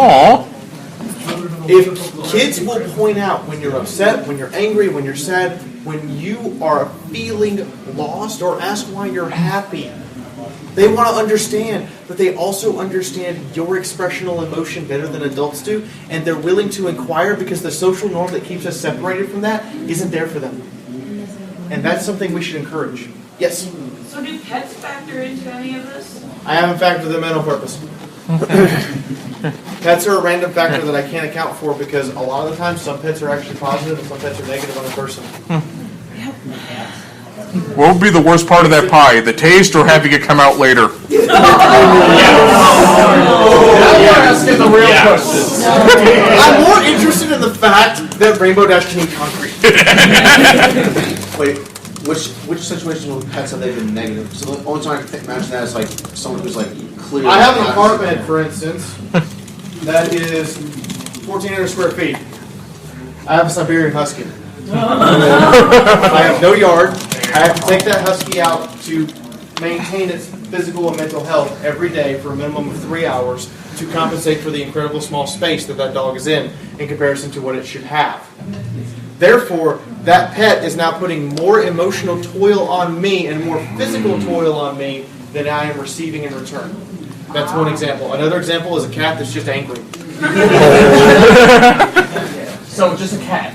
Aww. If kids will point out when you're upset, when you're angry, when you're sad, when you are feeling lost, or ask why you're happy, they want to understand, but they also understand your expressional emotion better than adults do, and they're willing to inquire because the social norm that keeps us separated from that isn't there for them. And that's something we should encourage. Yes? So do pets factor into any of this? I haven't factored them in on purpose. Pets are a random factor that I can't account for because a lot of the time some pets are actually positive and some pets are negative on a person. What would be the worst part of that pie? The taste or having it come out later? Asking the real questions. I'm more interested in the fact that Rainbow Dash can eat concrete. Wait, which situation with pets have they been negative? So the only time I can imagine that is like someone who's like clearly. I have an apartment, for instance, that is 1,400 square feet. I have a Siberian Husky. I have no yard. I have to take that Husky out to maintain its physical and mental health every day for a minimum of 3 hours to compensate for the incredible small space that dog is in comparison to what it should have. Therefore, that pet is now putting more emotional toil on me and more physical toil on me than I am receiving in return. That's one example. Another example is a cat that's just angry. So just a cat.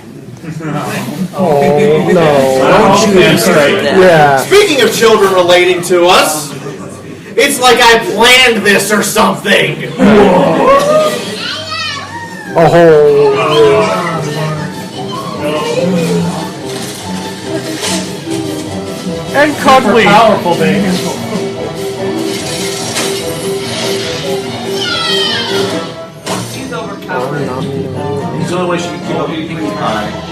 Oh, no. Don't you yeah. Speaking of children relating to us, it's like I planned this or something. And cuddly. Powerful baby. She's overpowered. It's the only way she can keep up with Pinkie Pie.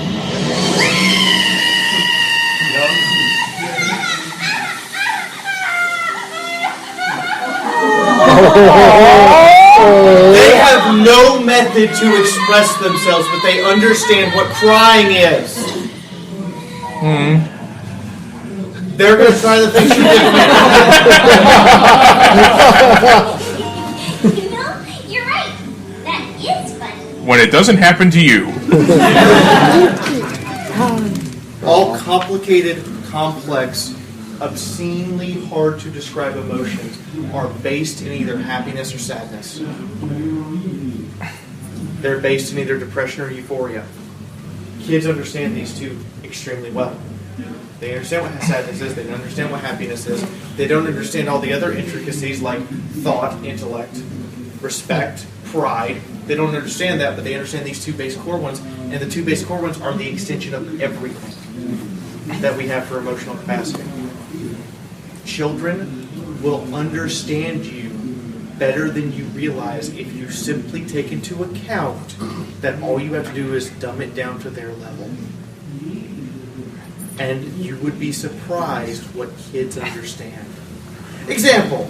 They have no method to express themselves, but they understand what crying is. They're going to try the things you did. You know, you're right. That is funny. When it doesn't happen to you. All complicated, complex, obscenely hard to describe emotions are based in either happiness or sadness. They're based in either depression or euphoria. Kids understand these two extremely well. They understand what sadness is. They don't understand what happiness is. They don't understand all the other intricacies like thought, intellect, respect, pride. They don't understand that, but they understand these two base core ones. And the two base core ones are the extension of everything that we have for emotional capacity. Children will understand you better than you realize if you simply take into account that all you have to do is dumb it down to their level. And you would be surprised what kids understand. Example.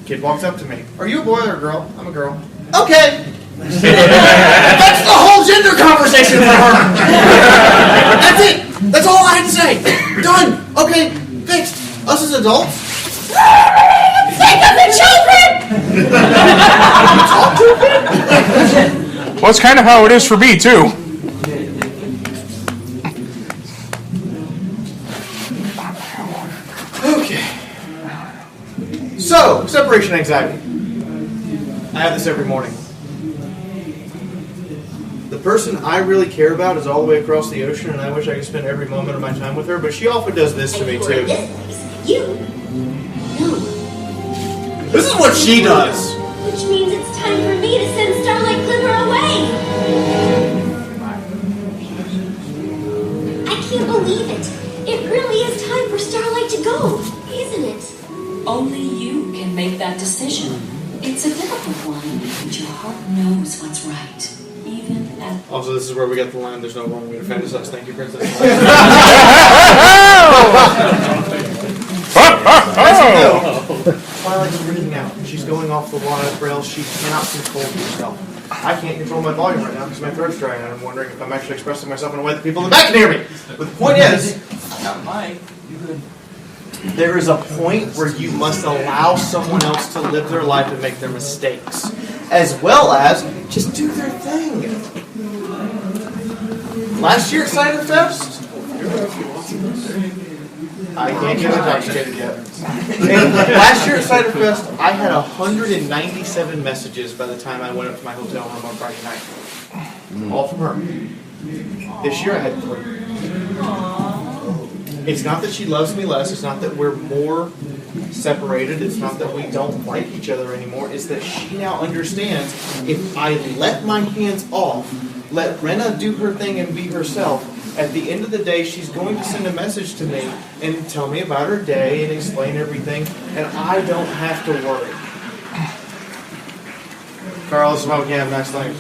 Kid walks up to me. Are you a boy or a girl? I'm a girl. Okay. That's the whole gender conversation for her. That's it. That's all I had to say. Done. Okay. Fixed. Us as adults. Think of the children. Talk to them. Well, it's kind of how it is for me, too. Okay. So, separation anxiety. I have this every morning. The person I really care about is all the way across the ocean, and I wish I could spend every moment of my time with her, but she often does this to me, too. This is what she does. Which means it's time for me to send Starlight Glimmer away. I can't believe it. It really is time for Starlight to go, isn't it? Only you can make that decision. It's a difficult one, but your heart knows what's right. Even at... Also, this is where we got the line, there's no wrong way to fantasize. Thank you, Princess. Twilight is freaking out. She's going off the rails. She cannot control herself. I can't control my volume right now because my throat's dry, and I'm wondering if I'm actually expressing myself in a way that people in the back can hear me. But the point is... I got mine. You could... There is a point where you must allow someone else to live their life and make their mistakes, as well as just do their thing. Last year at Ciderfest, I can't get intoxicated yet. And last year at Ciderfest, I had 197 messages by the time I went up to my hotel room on Friday night. All from her. This year I had 3. It's not that she loves me less. It's not that we're more separated. It's not that we don't like each other anymore. It's that she now understands if I let my hands off, let Renna do her thing and be herself, at the end of the day, she's going to send a message to me and tell me about her day and explain everything, and I don't have to worry. Carl, this is why we can't have nice things.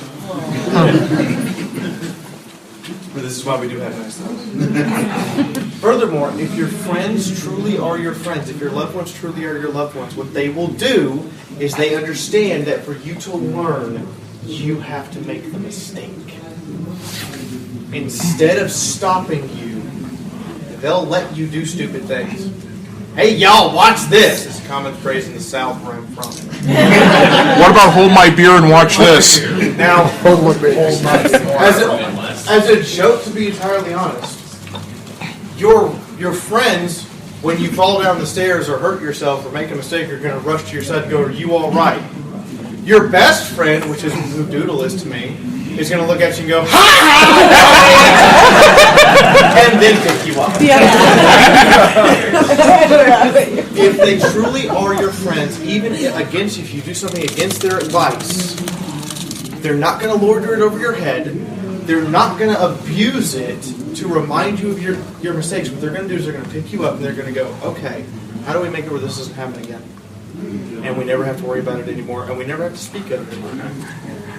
But this is why we do have nice things. Furthermore, if your friends truly are your friends, if your loved ones truly are your loved ones, what they will do is they understand that for you to learn, you have to make the mistake. Instead of stopping you, they'll let you do stupid things. Hey, y'all, watch this! It's a common phrase in the South where I'm from. What about hold my beer and watch this? Now, as a joke, to be entirely honest, your friends, when you fall down the stairs or hurt yourself or make a mistake, are going to rush to your side and go, "Are you all right?" Your best friend, which is who Doodle is to me, is going to look at you and go, "Ha ha!" and then pick you up. If they truly are your friends, even against if you do something against their advice, they're not going to lord it over your head. They're not going to abuse it to remind you of your mistakes. What they're going to do is they're going to pick you up and they're going to go, "Okay, how do we make it where this doesn't happen again?" And we never have to worry about it anymore, and we never have to speak of it anymore.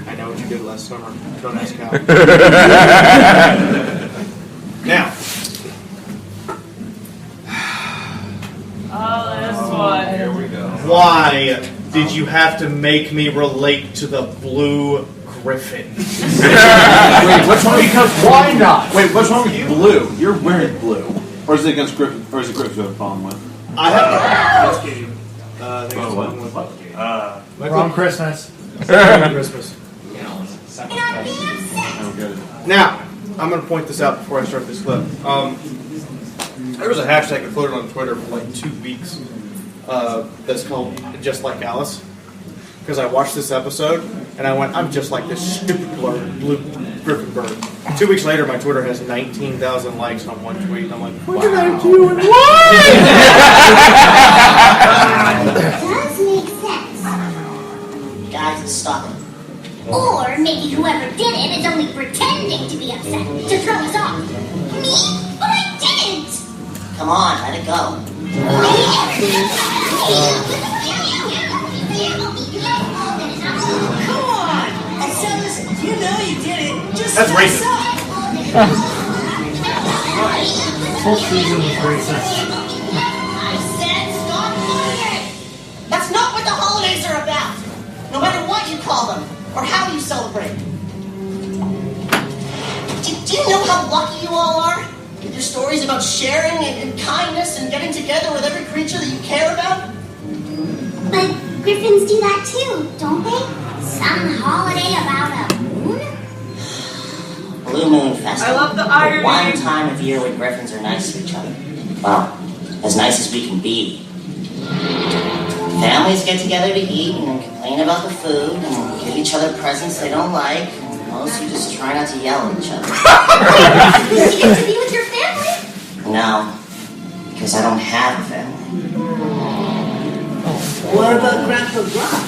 I know what you did last summer. Don't ask how. Now. Oh, this one. Here we go. Why did you have to make me relate to the blue griffin? Wait, what's wrong? Because why not? Wait, what's wrong with you? Blue. You're wearing blue. Or is it against Griffin? Or is it Griffin you have a problem with? I have I think it's one with Wrong Christmas. Christmas. And I'm being upset. Oh, good. Now, I'm going to point this out before I start this clip. There was a hashtag that floated on Twitter for like 2 weeks that's called Just Like Alice. Because I watched this episode and I went, I'm just like this stupid blue griffin bird. 2 weeks later, my Twitter has 19,000 likes on one tweet. And I'm like, what did I do and why? Does make sense. Guys, stop it. Or maybe whoever did it is only pretending to be upset to throw us off. Me? But I didn't! Come on, let it go. Come on! I said this, you know you did it. Just That's racist. Whole season was racist. I said stop doing it! That's not what the holidays are about. No matter what you call them, or how you celebrate. Do you know how lucky you all are? With your stories about sharing and kindness and getting together with every creature that you care about? But griffins do that too, don't they? Some holiday about a moon? Blue Moon Festival. I love the The irony. one time of year when griffins are nice to each other. Well, as nice as we can be. Families get together to eat and then complain about the food and give each other presents they don't like. Mostly just try not to yell at each other. Because you get to be with your family? No, because I don't have a family. What about Grandpa Brock?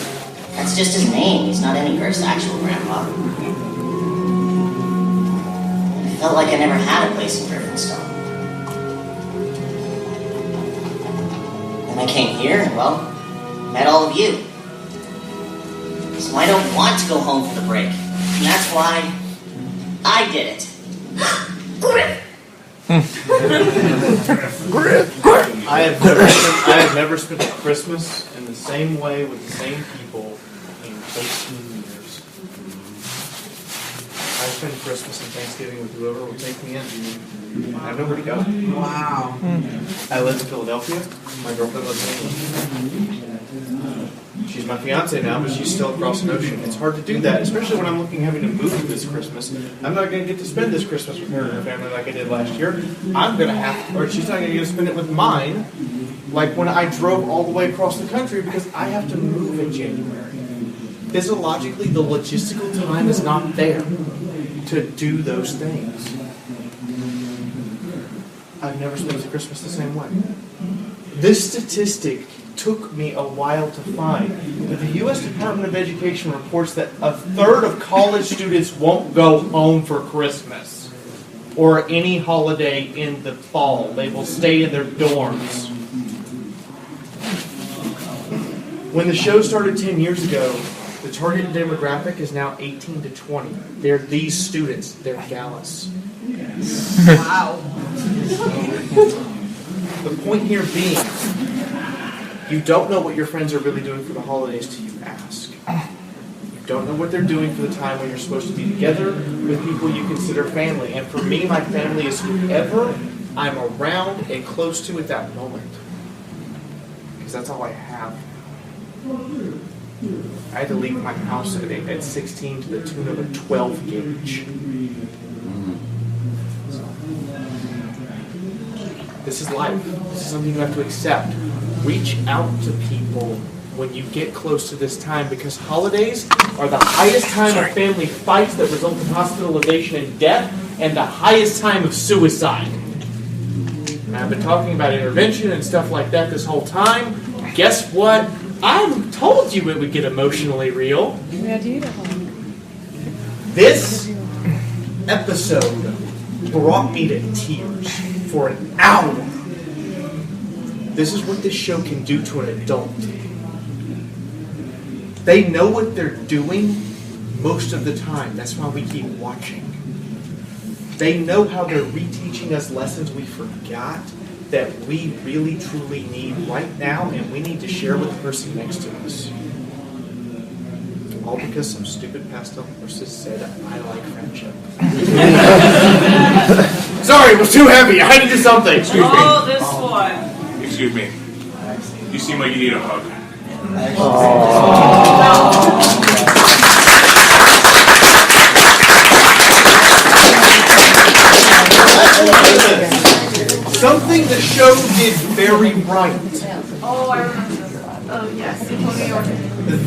That's just his name. He's not any Griff's actual grandpa. I felt like I never had a place in Griffinstone. Then I came here and, well, met all of you. So I don't want to go home for the break. And that's why I did it. I have never spent Christmas in the same way with the same people in 18 years. I spend Christmas and Thanksgiving with whoever will take me in. I have nowhere to go. Wow. I live in Philadelphia. My girlfriend lives in England. She's my fiance now, but she's still across the ocean. It's hard to do that, especially when I'm having to move this Christmas. I'm not going to get to spend this Christmas with her and her family like I did last year. I'm going to have to, or she's not going to get to spend it with mine, like when I drove all the way across the country because I have to move in January. Physiologically, the logistical time is not there to do those things. I've never spent Christmas the same way. This statistic took me a while to find, but the U.S. Department of Education reports that a third of college students won't go home for Christmas or any holiday in the fall. They will stay in their dorms. When the show started 10 years ago, the target demographic is now 18 to 20. They're these students. They're gallus. Wow. The point here being, you don't know what your friends are really doing for the holidays till you ask. You don't know what they're doing for the time when you're supposed to be together with people you consider family. And for me, my family is whoever I'm around and close to at that moment. Because that's all I have. I had to leave my house at 16 to the tune of a 12 gauge. This is life. This is something you have to accept. Reach out to people when you get close to this time, because holidays are the highest time of family fights that result in hospitalization and death, and the highest time of suicide. And I've been talking about intervention and stuff like that this whole time. Guess what? I told you it would get emotionally real. This episode brought me to tears for an hour. This is what this show can do to an adult. They know what they're doing most of the time. That's why we keep watching. They know how they're reteaching us lessons we forgot that we really truly need right now, and we need to share with the person next to us. All because some stupid pastel horses said, I like friendship. Sorry, it was too heavy. I had to do something. Excuse me. Oh, this one. Excuse me. You seem like you need a hug. Something the show did very right. Oh, I remember this. Oh, yes. New York.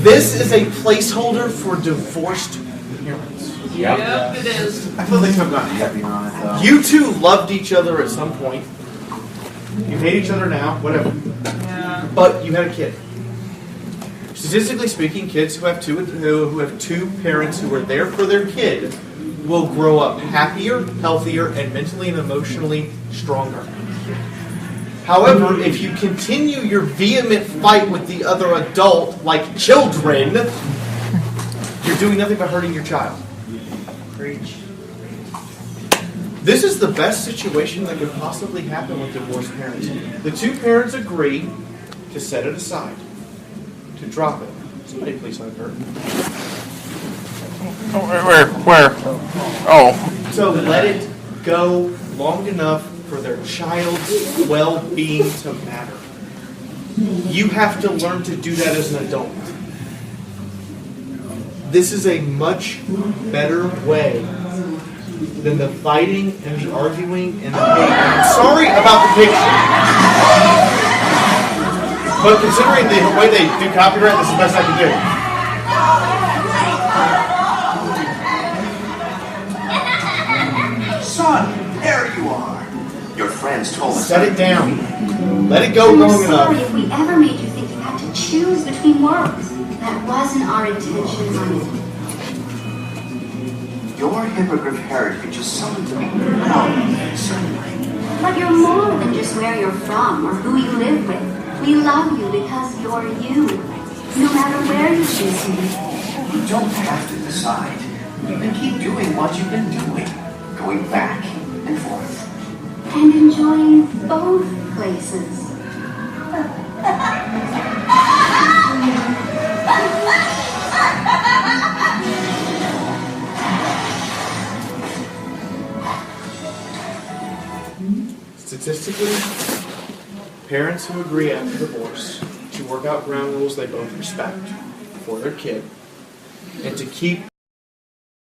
This is a placeholder for divorced parents. Yep, it is. I feel like I've gotten heavier on it though. You two loved each other at some point. You hate each other now, whatever. Yeah. But you had a kid. Statistically speaking, kids who have two parents who are there for their kid will grow up happier, healthier, and mentally and emotionally stronger. However, if you continue your vehement fight with the other adult like children, you're doing nothing but hurting your child. Preach. This is the best situation that could possibly happen with divorced parents. The two parents agree to set it aside, to drop it. Somebody please let her. Where? Oh. So let it go long enough for their child's well-being to matter. You have to learn to do that as an adult. This is a much better way than the fighting and the arguing and the hate. I'm sorry about the picture. But considering the way they do copyright, this is the best I can do. Son, there you are. Your friends told us. Set it down. Let it go long enough. Sorry if we ever made you think you had to choose between worlds. That wasn't our intention, honey. Your hippogriff heritage is something to be proud of, certainly. But you're more than just where you're from or who you live with. We love you because you're you. No matter where you choose to be. You don't have to decide. You can keep doing what you've been doing. Going back and forth. And enjoying both places. statistically, parents who agree after divorce to work out ground rules they both respect for their kid and to keep